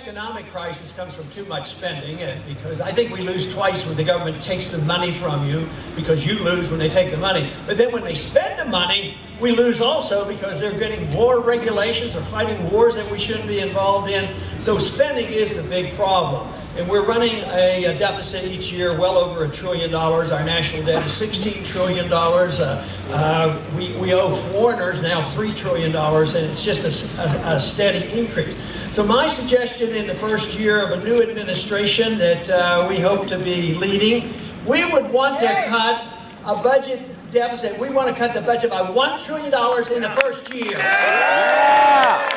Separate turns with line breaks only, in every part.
economic crisis comes from too much spending, and because I think we lose twice when the government takes the money from you, because you lose when they take the money. But then when they spend the money, we lose also because they're getting more regulations or fighting wars that we shouldn't be involved in. So spending is the big problem. And we're running a deficit each year well over $1 trillion. Our national debt is $16 trillion. We owe foreigners now $3 trillion, and it's just a steady increase. So my suggestion in the first year of a new administration that we hope to be leading, we would want to cut a budget deficit. We want to cut the budget by $1 trillion in the first year. Yeah.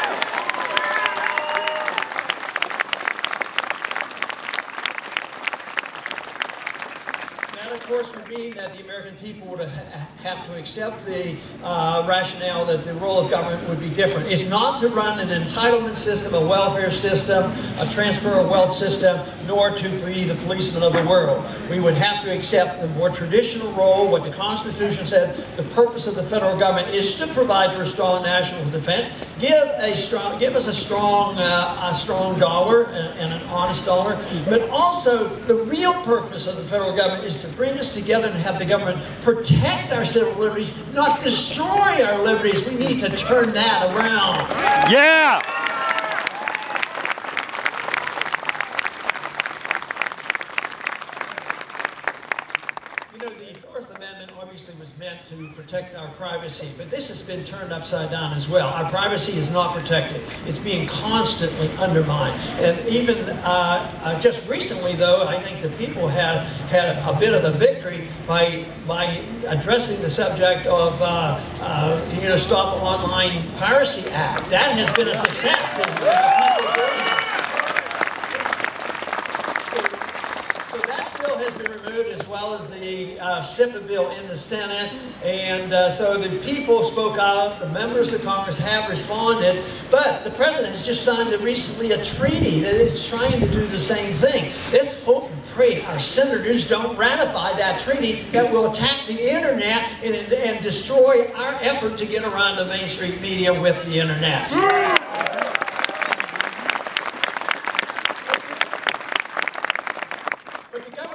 Of course, would mean that the American people would have to accept the rationale that the role of government would be different. It's not to run an entitlement system, a welfare system, a transfer of wealth system, nor to be the policeman of the world. We would have to accept the more traditional role, what the Constitution said. The purpose of the federal government is to provide for a strong national defense, give us a strong dollar and an honest dollar, but also the real purpose of the federal government is to bring us together and have the government protect our civil liberties, not destroy our liberties. We need to turn that around.
Yeah!
You know, the Fourth Amendment obviously was meant to protect our privacy, but this has been turned upside down as well. Our privacy is not protected. It's being constantly undermined. And even just recently, though, I think the people had a bit of a victory by addressing the subject of Stop Online Piracy Act. That has been a success. So that bill has been removed, as well as the SIPA bill in the Senate, and so the people spoke out, the members of Congress have responded, but the President has just signed recently a treaty that is trying to do the same thing. Let's hope and pray our senators don't ratify that treaty that will attack the internet and destroy our effort to get around the mainstream media with the internet.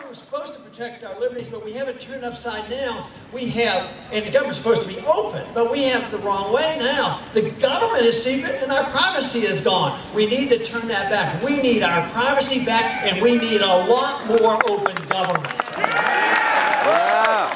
We're supposed to protect our liberties, but we have it turned upside down. And the government's supposed to be open, but we have it the wrong way now. The government is secret and our privacy is gone. We need to turn that back. We need our privacy back, and we need a lot more open government. Wow.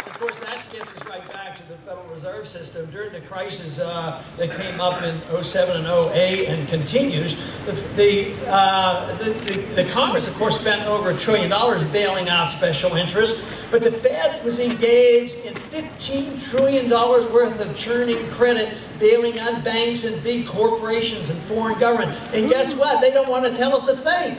Of course, that gets us right back to the Federal Reserve System. During the crisis that came up in 07 and 08 and continues, the Congress, of course, spent over $1 trillion bailing out special interests, but the Fed was engaged in $15 trillion worth of churning credit, bailing out banks and big corporations and foreign government. And guess what? They don't want to tell us a thing.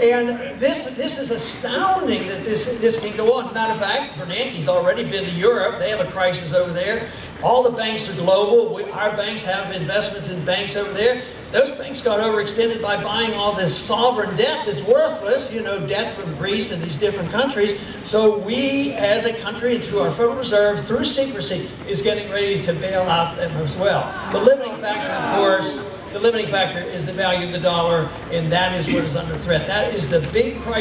And this is astounding that this can go on. Matter of fact, Bernanke's already been to Europe. They have a crisis over there. All the banks are global. Our banks have investments in banks over there. Those banks got overextended by buying all this sovereign debt that's worthless, debt from Greece and these different countries. So we, as a country, through our Federal Reserve, through secrecy, is getting ready to bail out them as well. The limiting factor, of course, the limiting factor is the value of the dollar, and that is what is under threat. That is the big crisis.